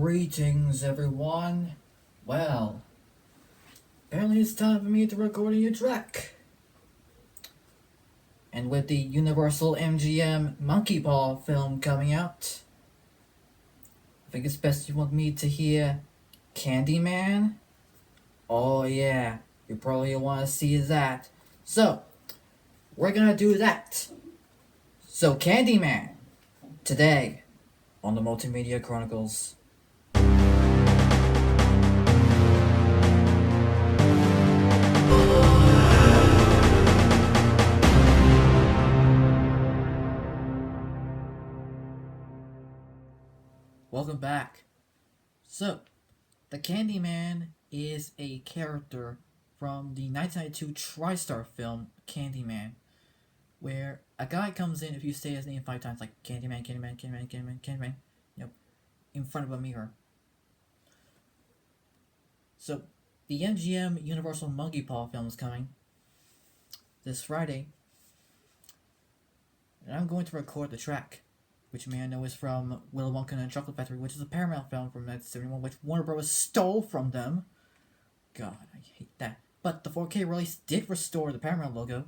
Greetings, everyone. Well, apparently it's time for me to record a new track. And with the Universal MGM Monkey Paw film coming out, I think it's best you want me to hear Candyman? Oh yeah, you probably want to see that. So, we're gonna do that. So, Candyman, today on the Multimedia Chronicles. Welcome back. So, the Candyman is a character from the 1992 TriStar film Candyman, where a guy comes in if you say his name 5 times, like Candyman, Candyman, Candyman, Candyman, Candyman, in front of a mirror. So, the MGM Universal Monkey Paw film is coming this Friday, and I'm going to record the track, which you may know is from Willy, Wonka and the Chocolate Factory, which is a Paramount film from 1971, which Warner Bros. Stole from them. God, I hate that. But the 4K release did restore the Paramount logo.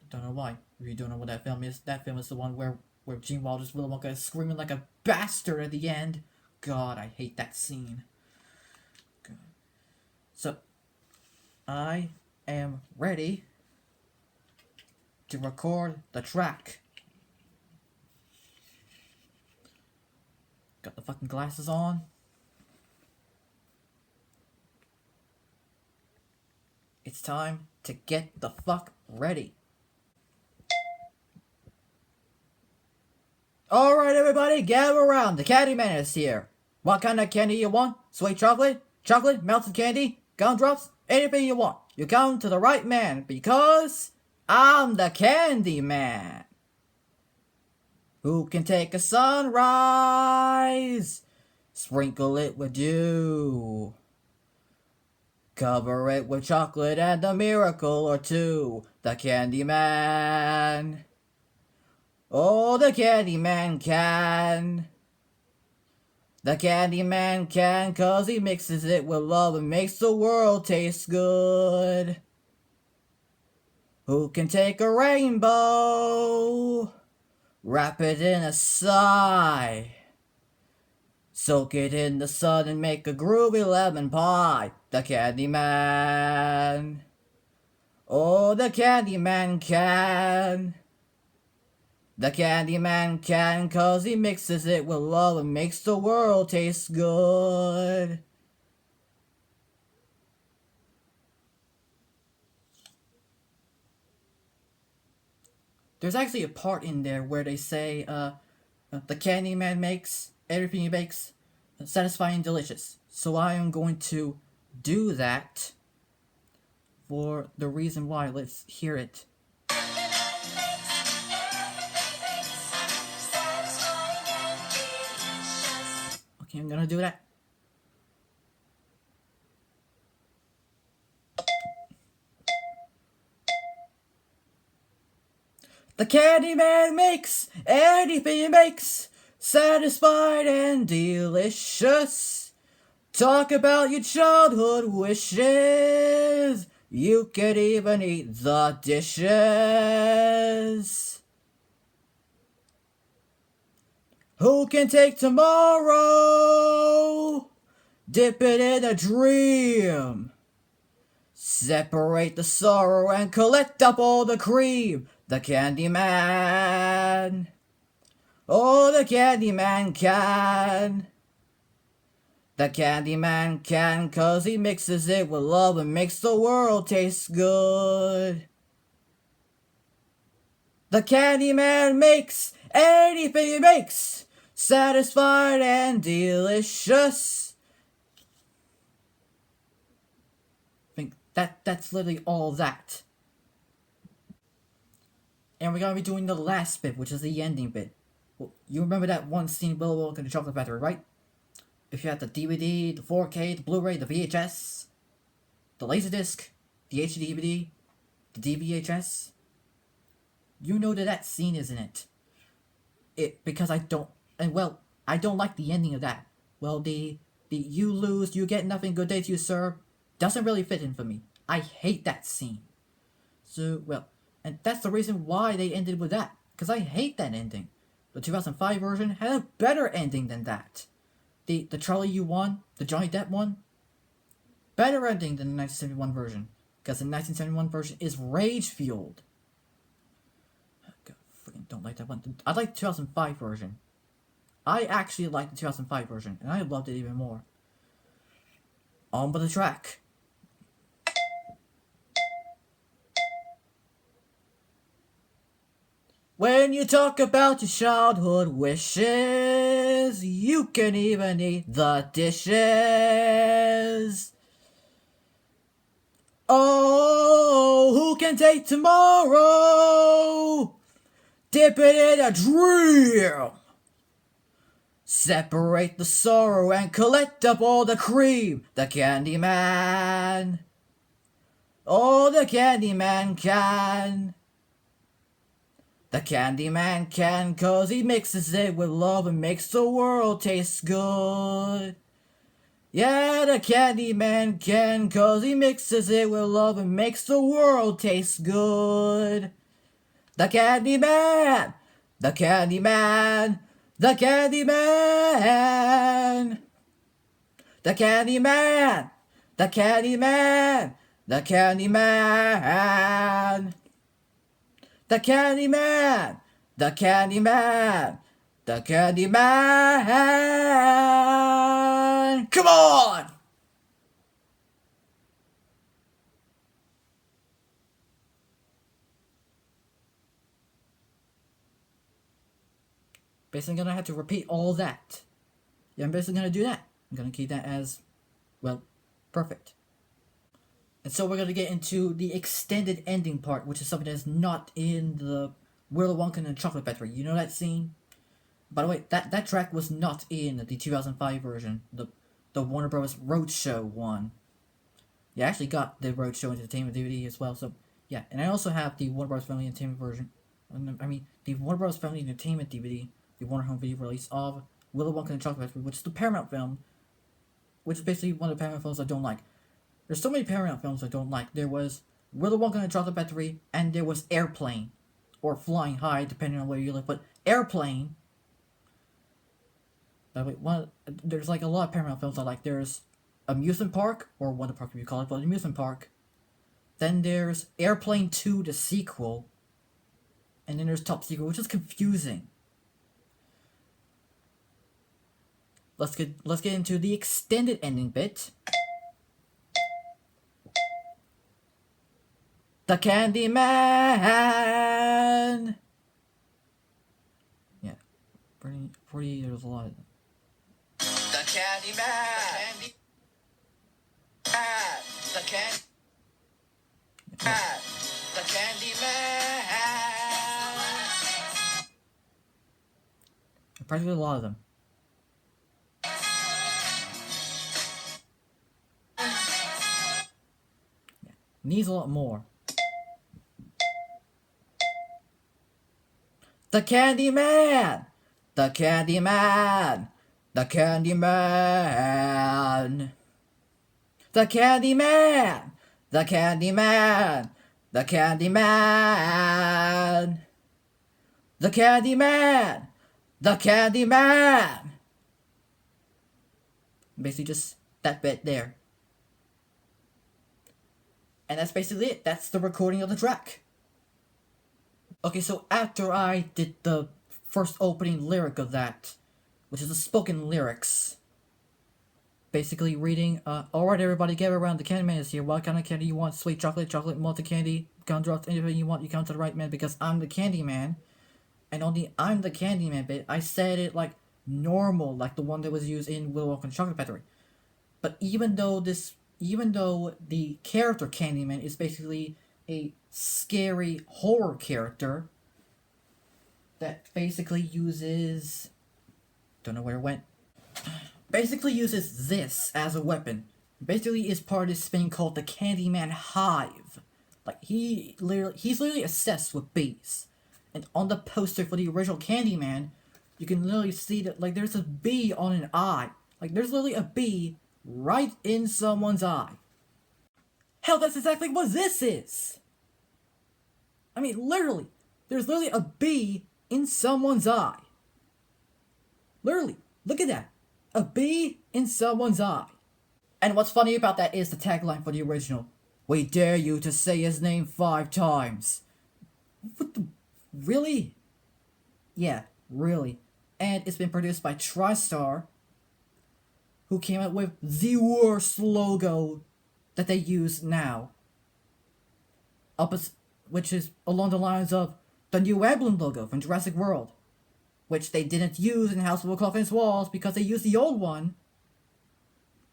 Don't know why. If you don't know what that film is the one where Gene Wilder's Willy Wonka is screaming like a bastard at the end. God, I hate that scene. God. So, I am ready to record the track. Got the fucking glasses on. It's time to get the fuck ready. Alright everybody, gather around. The Candyman is here. What kind of candy you want? Sweet chocolate? Chocolate? Melted candy? Gumdrops? Anything you want. You come to the right man because I'm the Candyman. Who can take a sunrise, sprinkle it with dew, cover it with chocolate and a miracle or two. The Candyman. Oh, the Candyman can. The Candyman can, 'cause he mixes it with love and makes the world taste good. Who can take a rainbow, wrap it in a sigh, soak it in the sun and make a groovy lemon pie. The Candyman. Oh, the Candyman can. The Candyman can, 'cause he mixes it with love and makes the world taste good. There's actually a part in there where they say, the Candyman makes everything he bakes satisfying and delicious. So I am going to do that for the reason why. Let's hear it. Okay, I'm gonna do that. The Candyman makes anything he makes satisfied and delicious. Talk about your childhood wishes. You could even eat the dishes. Who can take tomorrow, dip it in a dream, separate the sorrow and collect up all the cream? The Candyman. Oh, the Candyman can. The Candyman can, 'cause he mixes it with love and makes the world taste good. The Candyman makes anything he makes satisfied and delicious. I think that's literally all that. And we're gonna be doing the last bit, which is the ending bit. Well, you remember that one scene, Willy Wonka and the Chocolate Factory, right? If you had the DVD, the 4K, the Blu-ray, the VHS, the Laserdisc, the HD DVD, the DVHS, you know that scene is in it. Because I don't like the ending of that. well, the you lose, you get nothing, good day to you, sir, doesn't really fit in for me. I hate that scene. So, well, and that's the reason why they ended with that, because I hate that ending. The 2005 version had a better ending than that. The Charlie you won, the Johnny Depp one, better ending than the 1971 version, because the 1971 version is rage-fueled. God, freaking don't like that one. I like the 2005 version. I actually like the 2005 version, and I loved it even more. On with the track. When you talk about your childhood wishes, you can even eat the dishes. Oh, who can take tomorrow? Dip it in a dream. Separate the sorrow and collect up all the cream. The Candyman. Oh, the Candyman can. The Candyman can, 'cause he mixes it with love and makes the world taste good. Yeah, the Candyman can, 'cause he mixes it with love and makes the world taste good. The Candyman! The Candyman! The Candyman! The Candyman! The Candyman! The Candyman! The Candyman! The Candyman! The Candyman! Come on! Basically gonna have to repeat all that. Yeah, I'm basically gonna do that. I'm gonna keep that as, well, perfect. And so we're gonna get into the extended ending part, which is something that's not in the Willy Wonka and the Chocolate Factory. You know that scene? By the way, that track was not in the 2005 version, the Warner Bros. Roadshow one. Yeah, I actually got the Roadshow Entertainment DVD as well, so yeah. And I also have the Warner Bros. Family Entertainment version. The Warner Bros. Family Entertainment DVD, the Warner Home Video release of Willy Wonka and the Chocolate Factory, which is the Paramount film, which is basically one of the Paramount films I don't like. There's so many Paramount films I don't like. There was Willy Wonka and the Chocolate Factory, and there was Airplane, or Flying High, depending on where you live. But Airplane. There's like a lot of Paramount films I like. There's Amusement Park, or Wonder Park if you call it, but Amusement Park. Then there's Airplane 2, the sequel. And then there's Top Secret, which is confusing. Let's get into the extended ending bit. The Candyman! Yeah. Pretty, there's a lot of them. The Candyman! The Candyman! The Candyman! Practically a lot of them. Yeah. Needs a lot more. The Candyman! The Candyman! The Candyman! The Candyman! The Candyman! The Candyman! The Candyman! The Candyman! Basically just that bit there. And that's basically it. That's the recording of the track. Okay, so after I did the first opening lyric of that, which is the spoken lyrics, basically reading, alright everybody, gather around, the Candyman is here. What kind of candy you want? Sweet chocolate, malted candy, gumdrops, anything you want, you come to the right man, because I'm the Candyman. And on the I'm the Candyman bit, I said it like normal, like the one that was used in Willy Wonka and Chocolate Factory. But even though the character Candyman is basically a scary horror character that basically uses, don't know where it went, basically uses this as a weapon. Basically is part of this thing called the Candyman Hive. Like he's literally obsessed with bees. And on the poster for the original Candyman, you can literally see that like there's a bee on an eye. Like, there's literally a bee right in someone's eye. Hell, that's exactly what this is! I mean, literally, there's literally a bee in someone's eye. Literally, look at that. A bee in someone's eye. And what's funny about that is the tagline for the original. We dare you to say his name 5 times. What the... Really? Yeah, really. And it's been produced by TriStar, who came up with the worst logo that they use now. Which is along the lines of the new emblem logo from Jurassic World, which they didn't use in House of the Coffin's Walls because they used the old one,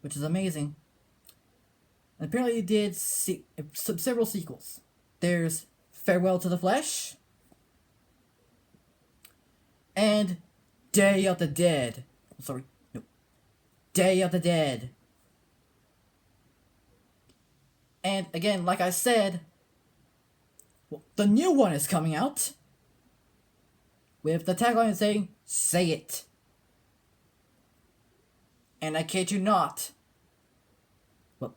which is amazing. And apparently it did several sequels. There's Farewell to the Flesh, and Day of the Dead. Day of the Dead. And again, like I said, the new one is coming out with the tagline saying, "Say it." And I kid you not, well,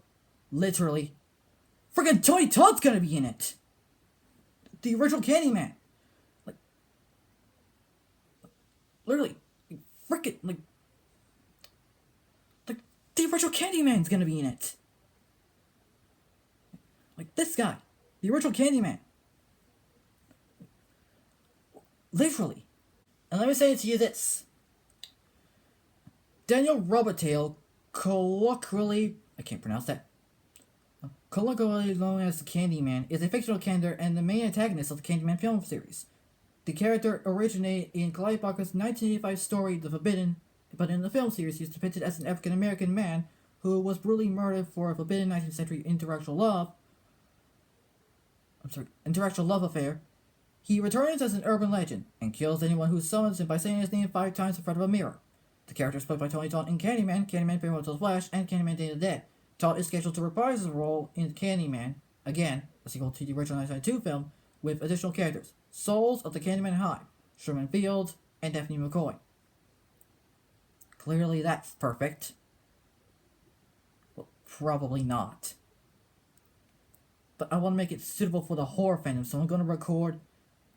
literally, friggin' Tony Todd's gonna be in it. The original Candyman. Like, literally, frickin', like, the original Candyman's gonna be in it. Like, this guy, the original Candyman. Literally. And let me say to you this. Daniel Robitaille, colloquially known as the Candyman, is a fictional character and the main antagonist of the Candyman film series. The character originated in Clive Barker's 1985 story The Forbidden, but in the film series he is depicted as an African-American man who was brutally murdered for a forbidden 19th century interracial love affair. He returns as an urban legend and kills anyone who summons him by saying his name 5 times in front of a mirror. The character is played by Tony Todd in Candyman, Candyman Farewell to the Flash, and Candyman Day of the Dead. Todd is scheduled to reprise his role in Candyman, again, a sequel to the original 1992 film, with additional characters, Souls of the Candyman Hive, Sherman Fields, and Daphne McCoy. Clearly that's perfect. Well, probably not. But I want to make it suitable for the horror fandom, so I'm going to record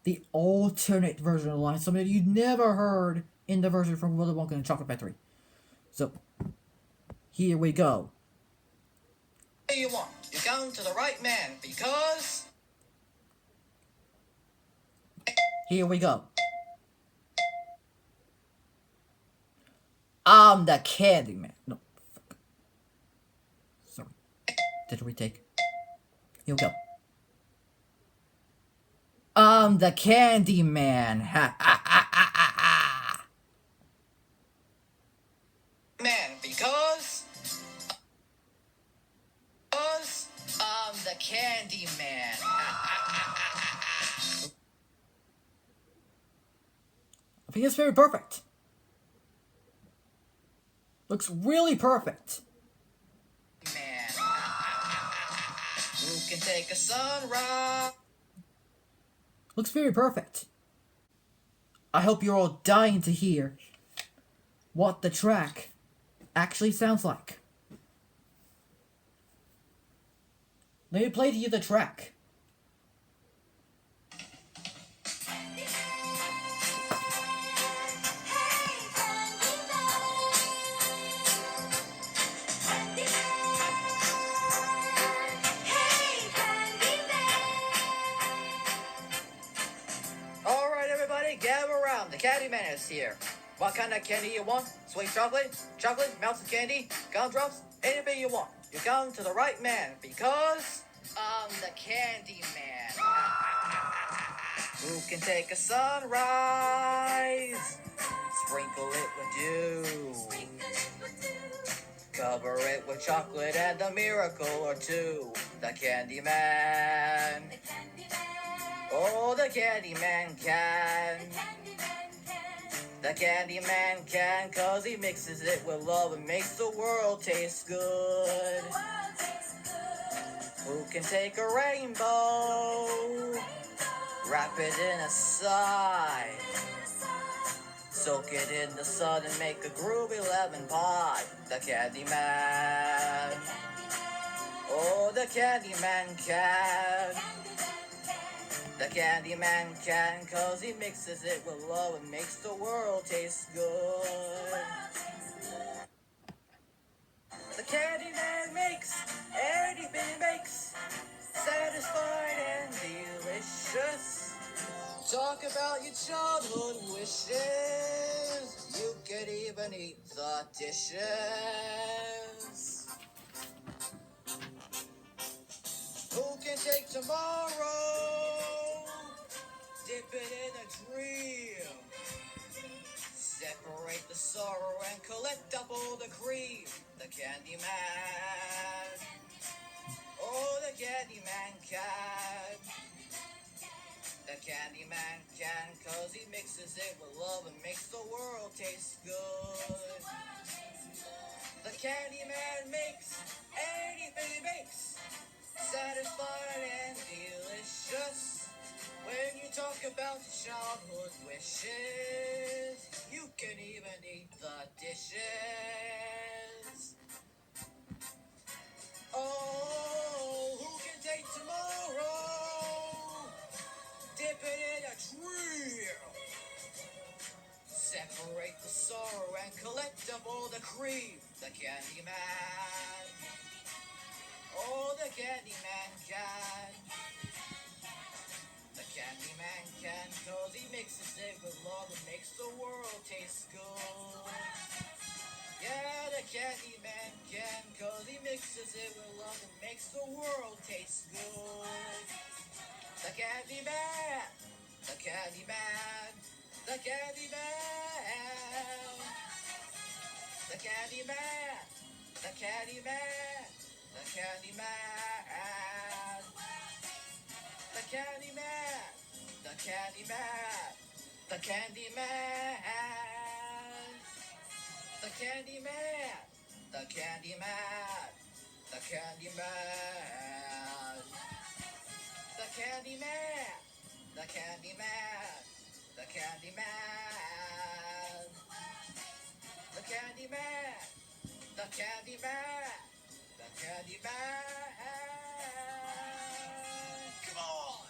the alternate version of the line, something that you never heard in the version from Willy Wonka and the Chocolate Factory. So, here we go. What do you want? You're going to the right man, because... Here we go. I'm the Candyman. No, fuck. Sorry. Did a retake. Here we go. I'm the Candyman. Ha ha ha ha ha ha. Man, because I'm the Candyman. I think it's very perfect. Looks really perfect. Man, who can take a sunrise? Looks very perfect. I hope you're all dying to hear what the track actually sounds like. Let me play to you the track. Gather around, the Candyman is here. What kind of candy you want? Sweet chocolate, melted candy, gumdrops, anything you want. You're going to the right man, because I'm the Candyman. Who can take a sunrise? Sprinkle it with dew. Cover it with chocolate and a miracle or two. The Candyman. Oh, the Candyman can. The Candyman can, 'cause he mixes it with love and makes the world taste good. Who can take a rainbow, wrap it in a sigh, Soak it in the sun and make a groovy lemon pie. The Candyman. Oh, the Candyman can. The Candyman can, 'cause he mixes it with love and makes the world taste good. The Candyman makes anything he makes satisfying and delicious. Talk about your childhood wishes. You can even eat the dishes. Who can take tomorrow? Dip it in a dream. Separate the sorrow and collect up all the cream. The Candyman. Oh, the Candyman can. The Candyman can, 'cause he mixes it with love and makes the world taste good. The Candyman makes anything he makes satisfying and delicious. When you talk about your childhood wishes, you can even eat the dishes. Oh, who can take tomorrow? Dip it in a dream. Separate the sorrow and collect up all the cream. The Candyman. Oh, the Candyman can. The Candyman can, 'cause he mixes it with love and makes the world taste good. Yeah, the Candyman can, 'cause he mixes it with love and makes the world taste good. The Candyman, the Candyman, the Candyman, the Candyman, the Candyman, the Candyman, the Candyman, the Candyman, the Candyman, the Candyman, the Candyman, the Candyman, the Candyman, the Candyman, the Candyman, the Candyman, the Candyman, the Candyman. Come on!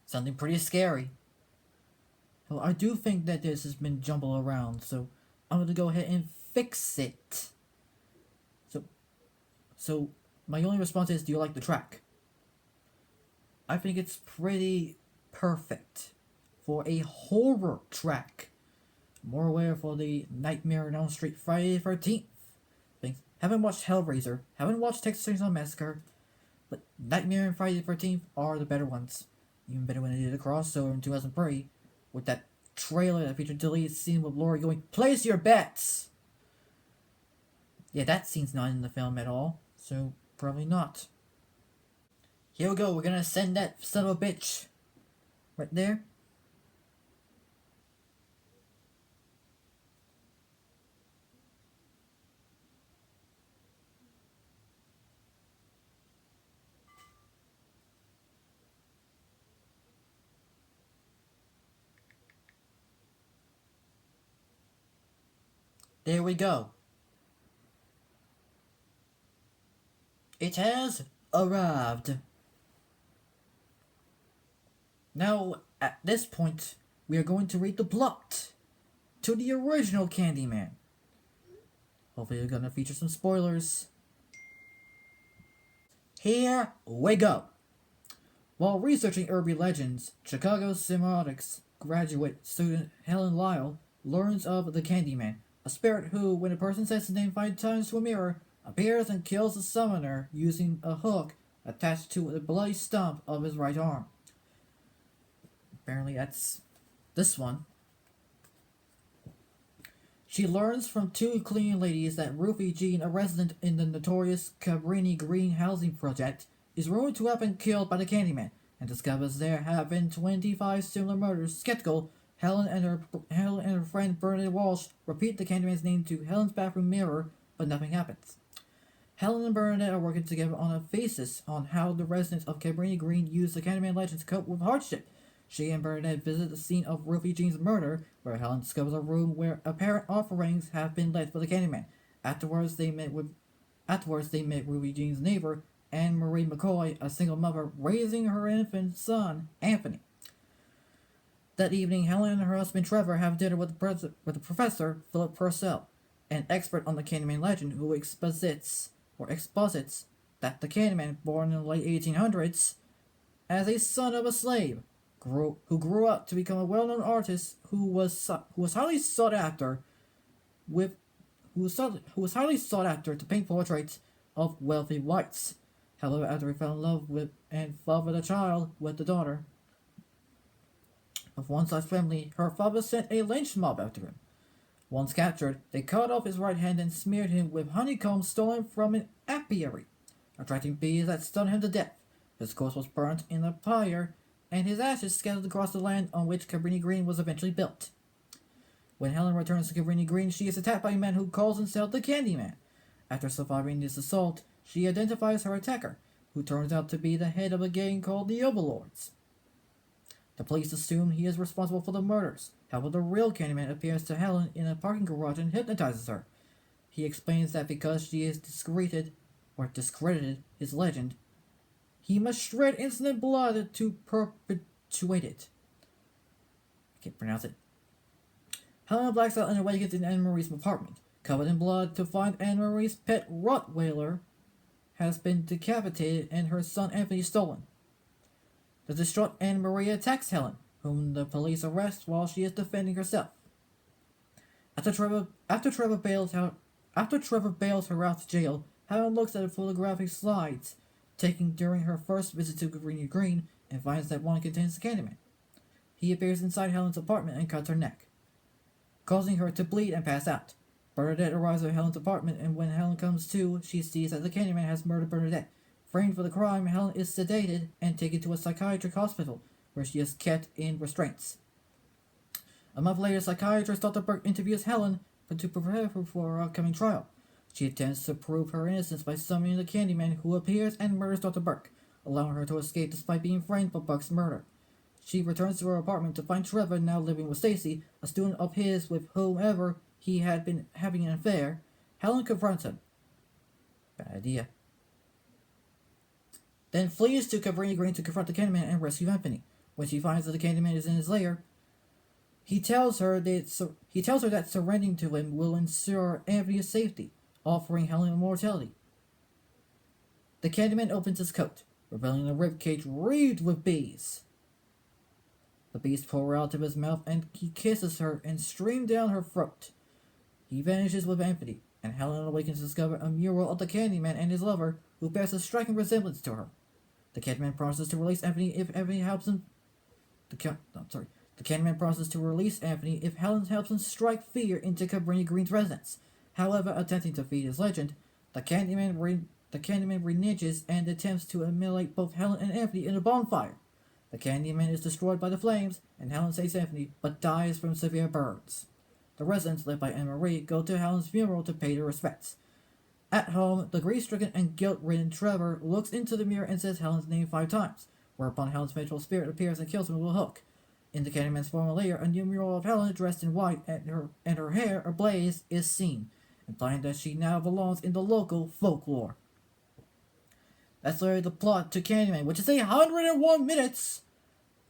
Something pretty scary. Well, I do think that this has been jumbled around, so I'm going to go ahead and fix it. So my only response is, do you like the track? I think it's pretty perfect for a horror track. More aware for the Nightmare on Elm Street Friday the 13th things. Haven't watched Hellraiser, haven't watched Texas Chainsaw Massacre, but Nightmare and Friday the 13th are the better ones. Even better when they did a crossover in 2003 with that trailer that featured deleted scene with Laurie going, "Place your bets!" Yeah, that scene's not in the film at all, so probably not. Here we go, we're gonna send that son of a bitch right there. There we go. It has arrived. Now, at this point, we are going to read the plot to the original Candyman. Hopefully we're gonna feature some spoilers. Here we go. While researching urban legends, Chicago semiotics graduate student Helen Lyle learns of the Candyman, a spirit who, when a person says his name 5 times to a mirror, appears and kills the summoner using a hook attached to the bloody stump of his right arm. Apparently that's this one. She learns from 2 cleaning ladies that Ruthie Jean, a resident in the notorious Cabrini Green housing project, is rumored to have been killed by the Candyman, and discovers there have been 25 similar murders. Skeptical, Helen and her friend Bernadette Walsh repeat the Candyman's name to Helen's bathroom mirror, but nothing happens. Helen and Bernadette are working together on a thesis on how the residents of Cabrini Green use the Candyman legend to cope with hardship. She and Bernadette visit the scene of Ruthie Jean's murder, where Helen discovers a room where apparent offerings have been left for the Candyman. Afterwards, they met Ruthie Jean's neighbor, Anne Marie McCoy, a single mother, raising her infant son, Anthony. That evening, Helen and her husband Trevor have dinner with the professor, Philip Purcell, an expert on the Candyman legend who exposits that the Candyman, born in the late 1800s, as a son of a slave, who grew up to become a well-known artist who was highly sought after to paint portraits of wealthy whites. However, after he fell in love with and fathered a child with the daughter of one such family, her father sent a lynch mob after him. Once captured, they cut off his right hand and smeared him with honeycomb stolen from an apiary, attracting bees that stung him to death. His corpse was burnt in a pyre, and his ashes scattered across the land on which Cabrini Green was eventually built. When Helen returns to Cabrini Green, she is attacked by a man who calls himself the Candyman. After surviving this assault, she identifies her attacker, who turns out to be the head of a gang called the Overlords. The police assume he is responsible for the murders. However, the real Candyman appears to Helen in a parking garage and hypnotizes her. He explains that because she has discredited his legend, he must shred innocent blood to perpetuate it. I can't pronounce it. Helen blacks out and awakens in Anne-Marie's apartment, covered in blood, to find Anne-Marie's pet Rottweiler has been decapitated and her son Anthony stolen. The distraught Anne-Marie attacks Helen, whom the police arrest while she is defending herself. After Trevor bails her out to jail, Helen looks at the photographic slides taken during her first visit to Cabrini Green and finds that one contains the Candyman. He appears inside Helen's apartment and cuts her neck, causing her to bleed and pass out. Bernadette arrives at Helen's apartment, and when Helen comes to, she sees that the Candyman has murdered Bernadette. Framed for the crime, Helen is sedated and taken to a psychiatric hospital, where she is kept in restraints. A month later, psychiatrist Dr. Burke interviews Helen to prepare her for her upcoming trial. She attempts to prove her innocence by summoning the Candyman, who appears and murders Dr. Burke, allowing her to escape despite being framed for Burke's murder. She returns to her apartment to find Trevor now living with Stacy, a student of his with whomever he had been having an affair. Helen confronts him. Bad idea. Then flees to Cabrini Green to confront the Candyman and rescue Anthony. When she finds that the Candyman is in his lair, he tells her that surrendering to him will ensure Anthony's safety, offering Helen immortality. The Candyman opens his coat, revealing a ribcage wreathed with bees. The bees pour out of his mouth and he kisses her and stream down her throat. He vanishes with Anthony, and Helen awakens to discover a mural of the Candyman and his lover, who bears a striking resemblance to her. The Candyman promises to release Anthony if Anthony helps him. The Candyman promises to release Anthony if Helen helps him strike fear into Cabrini Green's residence. However, attempting to feed his legend, the Candyman reneges and attempts to immolate both Helen and Anthony in a bonfire. The Candyman is destroyed by the flames, and Helen saves Anthony, but dies from severe burns. The residents, led by Anne-Marie, go to Helen's funeral to pay their respects. At home, the grief-stricken and guilt-ridden Trevor looks into the mirror and says Helen's name 5 times, whereupon Helen's vengeful spirit appears and kills him with a hook. In the Candyman's former lair, a new mural of Helen dressed in white and her hair ablaze is seen, implying that she now belongs in the local folklore. That's literally the plot to Candyman, which is 101 minutes!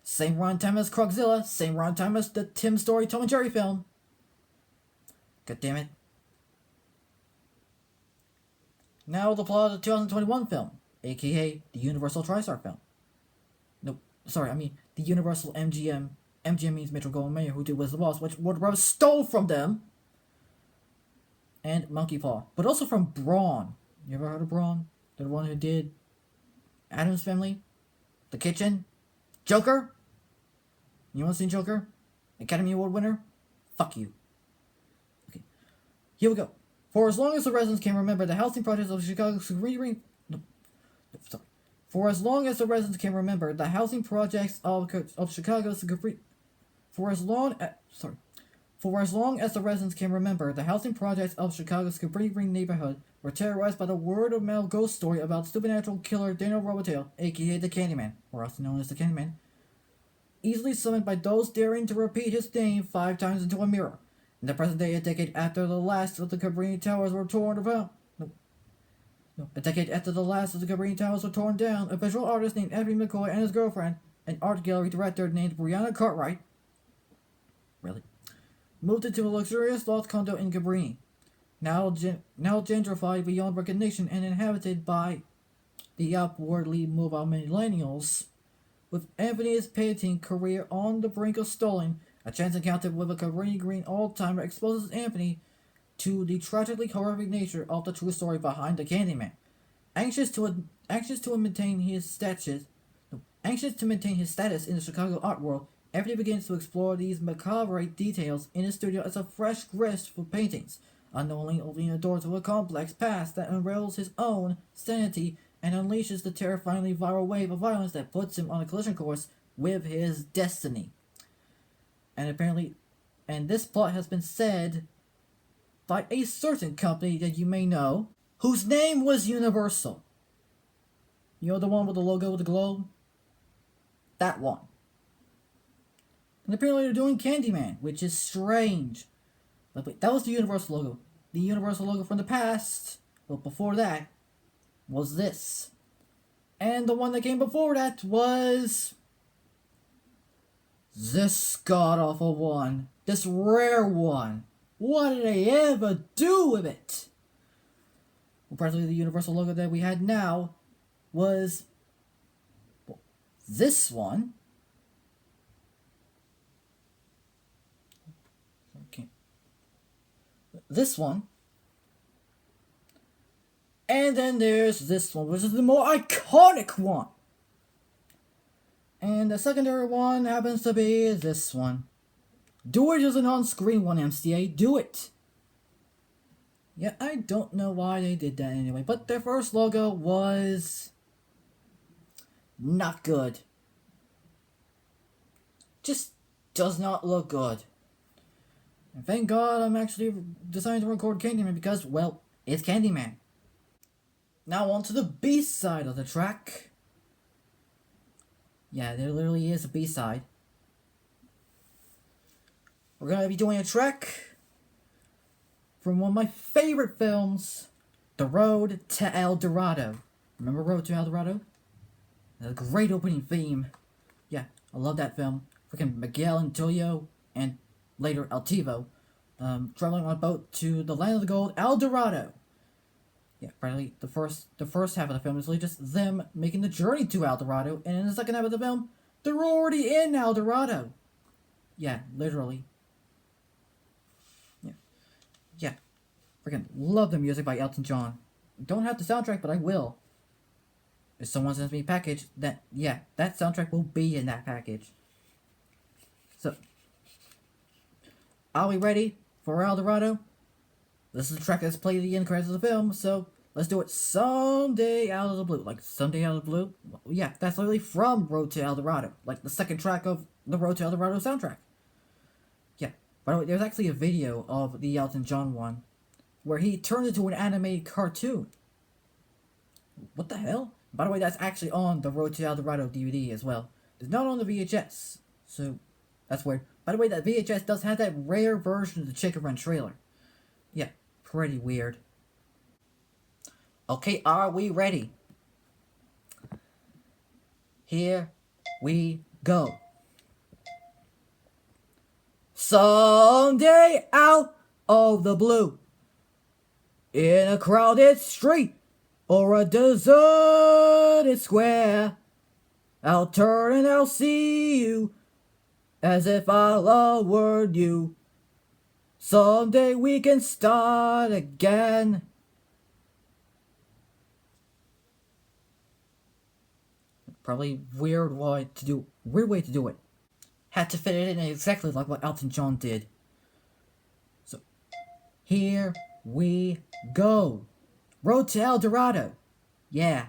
Same runtime as Crogzilla, same runtime as the Tim Story Tom and Jerry film. God damn it. Now the plot of the 2021 film, aka the Universal TriStar film. The Universal MGM. MGM means Metro-Goldwyn-Mayer, who did Wizard of Oz, which Warner Bros. Stole from them. And Monkey Paw. But also from Brawn. You ever heard of Brawn? The one who did Addams Family, The Kitchen, Joker. You want to see Joker? Academy Award winner? Fuck you. Okay. Here we go. For as long as the residents can remember the housing projects of Chicago's For as long as the residents can remember the housing projects of Chicago's For as long as the residents can remember, the housing projects of Chicago's Cabrini Green neighborhood were terrorized by the word-of-mouth ghost story about supernatural killer Daniel Robitaille, aka the Candyman, or also known as the Candyman, easily summoned by those daring to repeat his name 5 times into a mirror. In the present day, a decade after the last of the Cabrini Towers were torn down, a decade after the last of the Cabrini Towers were torn down, a visual artist named Anthony McCoy and his girlfriend, an art gallery director named Brianna Cartwright, moved into a luxurious loft condo in Cabrini, now gentrified beyond recognition and inhabited by the upwardly mobile millennials. With Anthony's painting career on the brink of stalling, a chance encounter with a Cabrini Green old-timer exposes Anthony to the tragically horrific nature of the true story behind the Candyman. Anxious to maintain his status in the Chicago art world, Anthony begins to explore these macabre details in his studio as a fresh grist for paintings, unknowingly opening a door to a complex past that unravels his own sanity and unleashes the terrifyingly viral wave of violence that puts him on a collision course with his destiny. And this plot has been said by a certain company that you may know, whose name was Universal. You know the one with the logo with the globe? That one. And apparently they're doing Candyman, which is strange. But wait, that was the Universal logo. The Universal logo from the past, but before that, was this. And the one that came before that was this god-awful one. This rare one. What did they ever do with it? Well, practically the Universal logo that we had now was this one. Okay. This one. And then there's this one, which is the more iconic one. And the secondary one happens to be this one. Do it as an on-screen one, MCA. Do it. Yeah, I don't know why they did that anyway, but their first logo was not good. Just does not look good. And thank God I'm actually deciding to record Candyman because, well, it's Candyman. Now on to the B-side of the track. Yeah, there literally is a B-side. We're going to be doing a track from one of my favorite films, The Road to El Dorado. Remember Road to El Dorado? A great opening theme. Yeah, I love that film. Freaking Miguel Antonio and later Altivo traveling on a boat to the land of the gold, El Dorado. Yeah, finally, the first half of the film is really just them making the journey to El Dorado, and in the second half of the film, they're already in El Dorado. Yeah, literally. Yeah. Freaking love the music by Elton John. Don't have the soundtrack, but I will. If someone sends me a package, that soundtrack will be in that package. So, are we ready for El Dorado? This is the track that's played at the end credits of the film, so let's do it Someday Out of the Blue. Like, Someday Out of the Blue? Well, yeah, that's literally from Road to El Dorado. Like, the second track of the Road to El Dorado soundtrack. Yeah. By the way, there's actually a video of the Elton John one where he turned into an animated cartoon. What the hell? By the way, that's actually on the Road to El Dorado DVD as well. It's not on the VHS, so that's weird. By the way, that VHS does have that rare version of the Chicken Run trailer. Yeah, pretty weird. Okay, are we ready? Here we go. Someday out of the blue, in a crowded street or a deserted square, I'll turn and I'll see you as if I lowered you. Someday we can start again. Probably weird way to do it. Had to fit it in exactly like what Elton John did. So, here we go. Road to El Dorado. Yeah.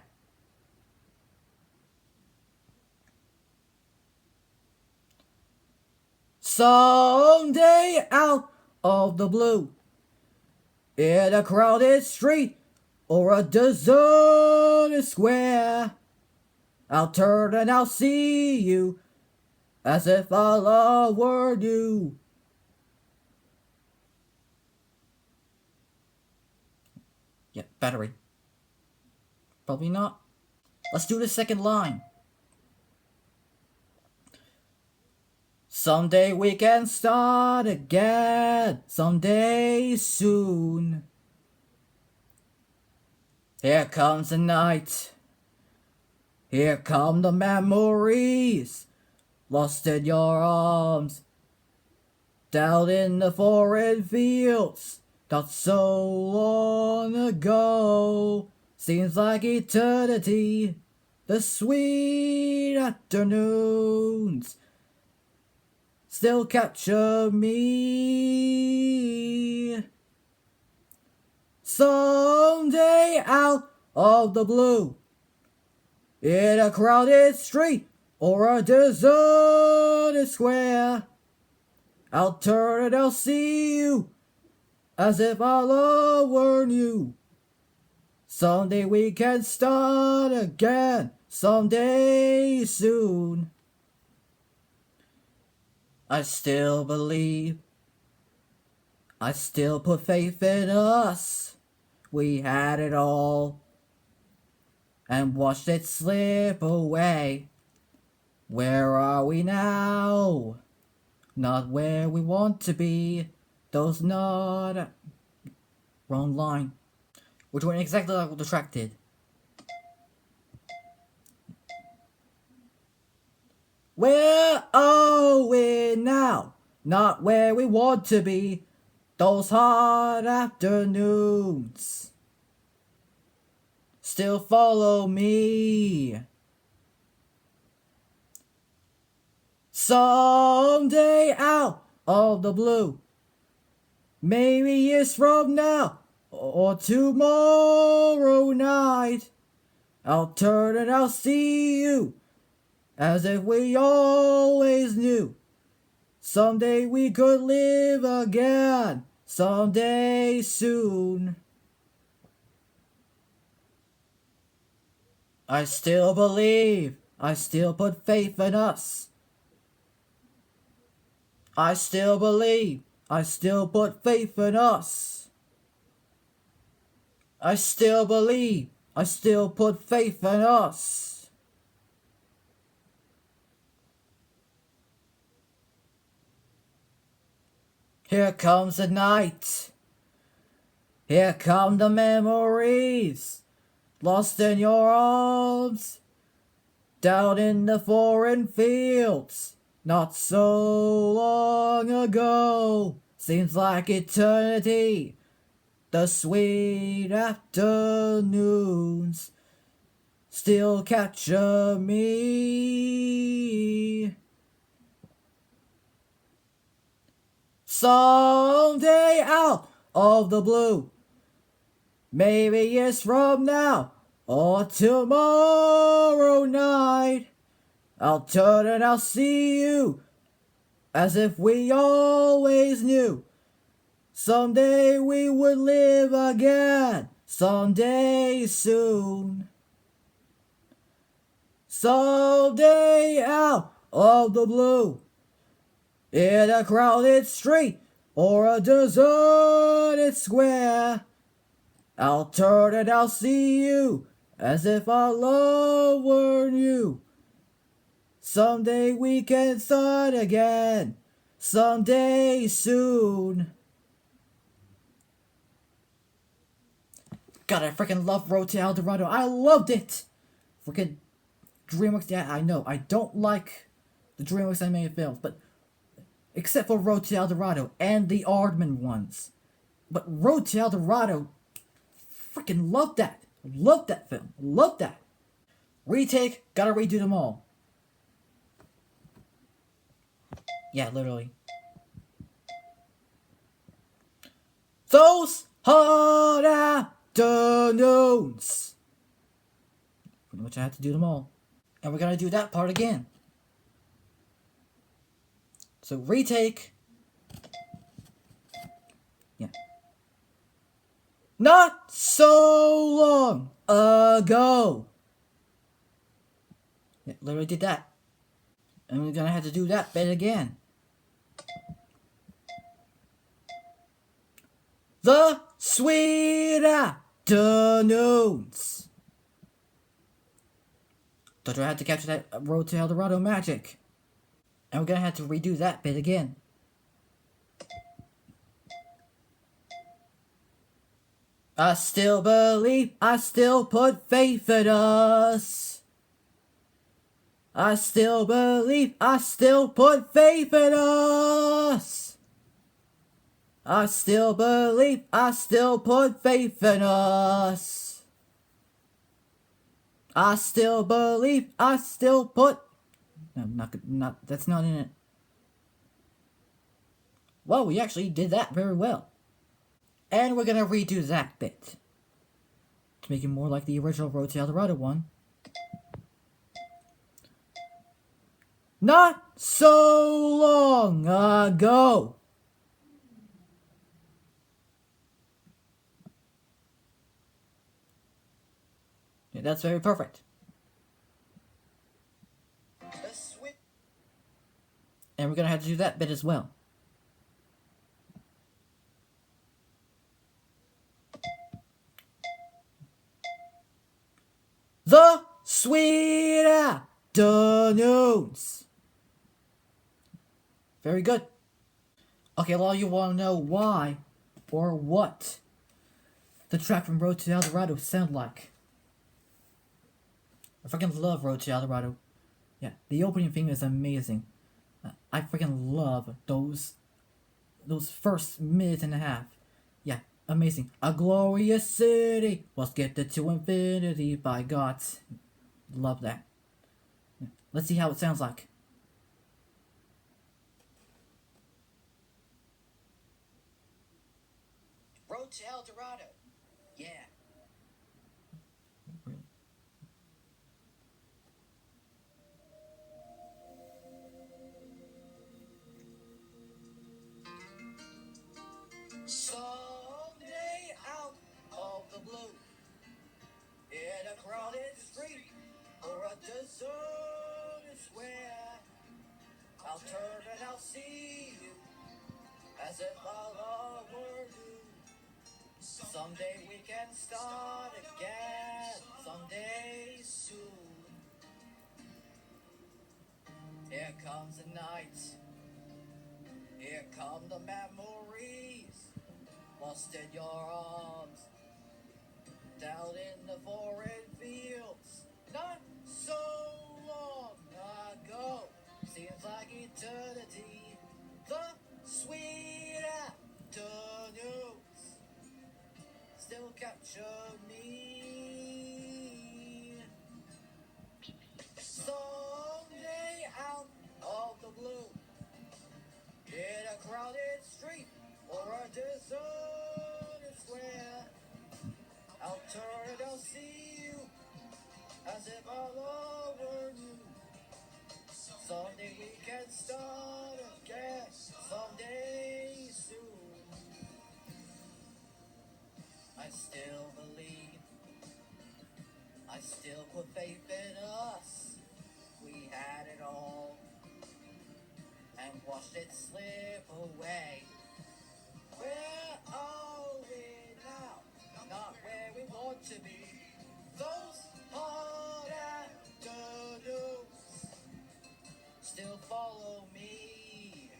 Someday out of the blue, in a crowded street or a deserted square, I'll turn and I'll see you as if our love were new. Yeah, battery. Probably not. Let's do the second line. Someday we can start again, someday soon. Here comes the night, here come the memories, lost in your arms, down in the foreign fields, not so long ago. Seems like eternity, the sweet afternoons still capture me. Someday out of the blue, in a crowded street or a deserted square, I'll turn and I'll see you as if our love were new. Someday we can start again, someday soon. I still believe, I still put faith in us. We had it all and watched it slip away. Where are we now? Not where we want to be. Those not... Wrong line. We're doing exactly like what the track did. Where are we now? Not where we want to be. Those hot afternoons still follow me. Someday out of the blue, maybe years from now or tomorrow night, I'll turn and I'll see you as if we always knew. Someday we could live again, someday soon. I still believe, I still put faith in us. I still believe, I still put faith in us. I still believe, I still put faith in us. Here comes the night. Here come the memories, lost in your arms, down in the foreign fields, not so long ago. Seems like eternity, the sweet afternoons still capture me. Someday out of the blue, maybe years from now or tomorrow night, I'll turn and I'll see you as if we always knew. Someday we would live again, someday soon. Someday out of the blue, in a crowded street or a deserted square, I'll turn and I'll see you as if our love were new. Someday we can start again, someday soon. God, I freaking love Road to El Dorado. I loved it! Freaking DreamWorks, yeah, I know. I don't like the DreamWorks animated films, but except for Road to El Dorado and the Aardman ones. But Road to El Dorado, freaking loved that. Loved that film. Loved that. Retake, gotta redo them all. Yeah, literally. Those hot afternoons. Pretty much I had to do them all. And we're gonna do that part again. So retake. Yeah. Not so long ago. Yeah, literally did that. And we're gonna have to do that bit again. The sweet afternoons. Don't I have to capture that Road to El Dorado magic. And we're gonna have to redo that bit again. I still believe, I still put faith in us. I still believe, I still put faith in us. I still believe, I still put faith in us. I still believe, I still put... No, that's not in it. Well, we actually did that very well. And we're gonna redo that bit to make it more like the original Road to El Dorado one. Not so long ago. Yeah, that's very perfect. And we're gonna have to do that bit as well. The sweet afternoons. Very good. Okay, a lot of you want to know why or what the track from Road to El Dorado sound like. I freaking love Road to El Dorado. Yeah, the opening theme is amazing. I freaking love those first minute and a half. Yeah, amazing. A glorious city was gifted to infinity by God. Love that. Yeah. Let's see how it sounds like. Road to El Dorado. Yeah. Someday out of the blue, in a crowded street or a deserted square, I'll turn and I'll see you as if all were new. Someday we can start again, someday soon. Here comes the night, here come the memories, lost in your arms, down in the foreign fields, not so long ago, seems like eternity, the sweet afternoons still capture me. Someday out of the blue, in a crowded street or a deserted square, I'll turn and I'll see you as if all over you. Someday we can start again, someday soon. I still believe, I still put faith in us. We had it all and watched it slip away. Where are we now? Not where we want to be. Those hard afternoons still follow me.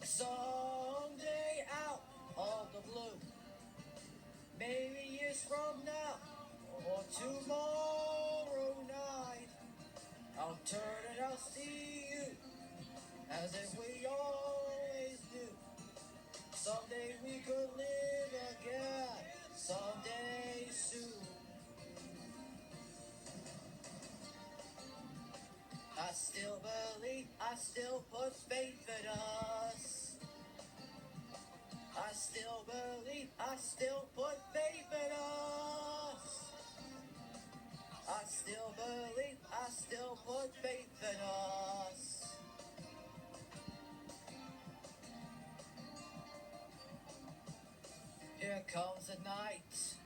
Someday out of the blue, maybe years from now or tomorrow night, I'll turn and I'll see you as if we always knew. Someday we could live again, someday soon. I still believe, I still put faith in us. I still believe, I still put faith in us. I still believe, I still put faith in us. comes the night.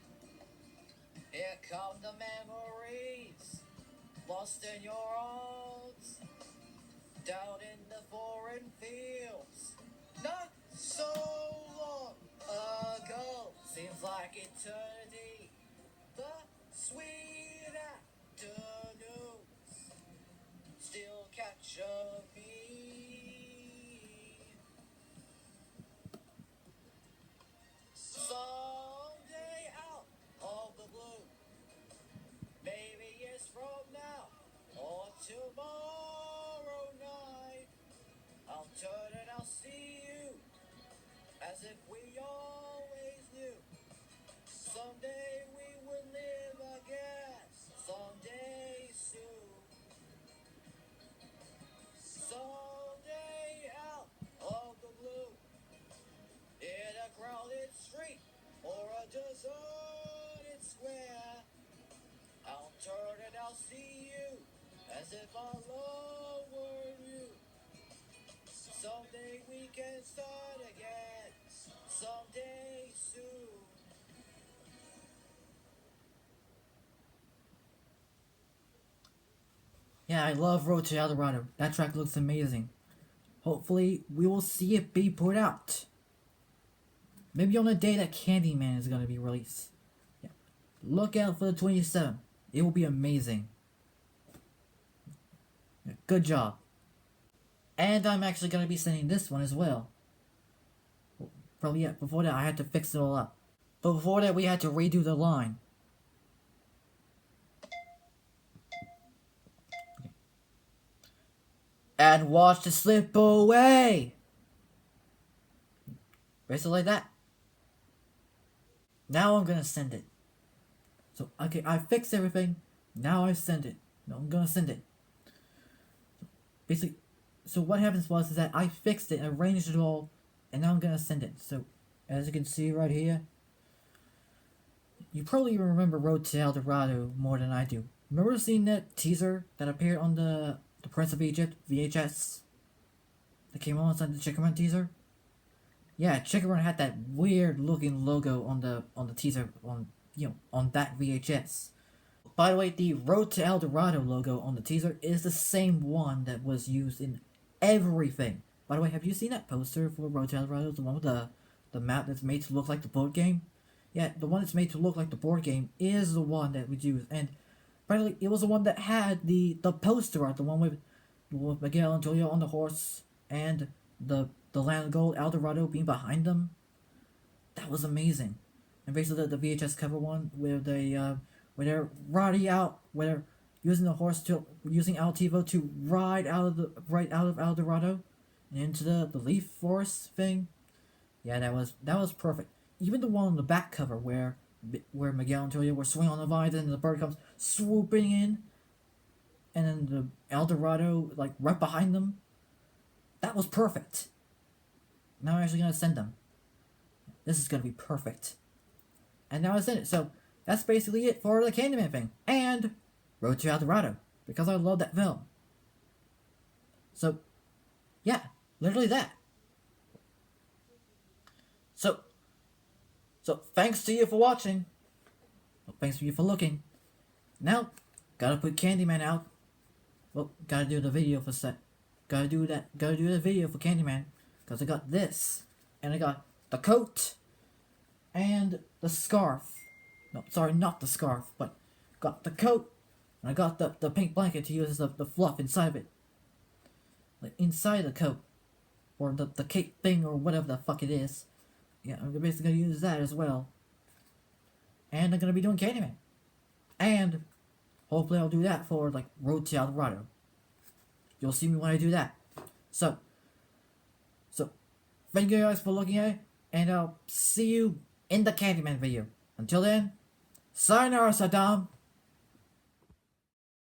Here come the memories, lost in your arms, down in the foreign fields. Not so long ago, seems like eternity. The sweet afternoons still capture me. Someday out of the blue, maybe years from now or tomorrow night, I'll turn and I'll see you as if we always knew. Someday we will live again, someday soon. Someday out of the blue, in a crowded street or a deserted square, I'll turn and I'll see you as if our love were new. Someday we can start again, someday soon. Yeah, I love Road to El Dorado. That track looks amazing. Hopefully, we will see it be put out. Maybe on the day that Candyman is going to be released. Yeah. Look out for the 27th. It will be amazing. Yeah, good job. And I'm actually going to be sending this one as well. Probably, yeah, before that I had to fix it all up. But before that we had to redo the line. Okay. And watch it slip away! Basically like that. Now I'm gonna send it. So, okay, I fixed everything. Now I send it. No, I'm gonna send it. Basically, so what happens was is that I fixed it, arranged it all, and now I'm gonna send it. So, as you can see right here, you probably remember Road to El Dorado more than I do. Remember seeing that teaser that appeared on the Prince of Egypt VHS? That came on inside the Chicken Run teaser? Yeah, Chicken Run had that weird looking logo on the teaser on that VHS. By the way, the Road to El Dorado logo on the teaser is the same one that was used in everything. By the way, have you seen that poster for Road to El Dorado? The one with the map that's made to look like the board game? Yeah, the one that's made to look like the board game is the one that was used. And apparently it was the one that had the poster art, the one with Miguel Antonio on the horse and the land of gold, El Dorado being behind them. That was amazing. And basically the VHS cover one where they're riding out, where they're using the horse using Altivo to ride out of El Dorado and into the leaf forest thing. Yeah, that was perfect. Even the one on the back cover where Miguel and Antonio were swinging on the vines and the bird comes swooping in, and then the El Dorado like right behind them. That was perfect. Now I'm actually gonna send them. This is gonna be perfect. And now I sent it. So that's basically it for the Candyman thing and Road to El Dorado, because I love that film. So yeah, literally that. So thanks to you for watching. Well, thanks to you for looking. Now, gotta put Candyman out. Well, gotta do the video for set. Gotta do the video for Candyman. Because I got this. And I got the coat. And the scarf. No, sorry, not the scarf. But got the coat. And I got the pink blanket to use as the fluff inside of it. Like inside the coat. Or the cape thing or whatever the fuck it is. Yeah, I'm basically going to use that as well. And I'm going to be doing Candyman. And hopefully I'll do that for, like, Road to El Dorado. You'll see me when I do that. So, thank you guys for looking at it. And I'll see you in the Candyman video. Until then, sayonara, Saddam.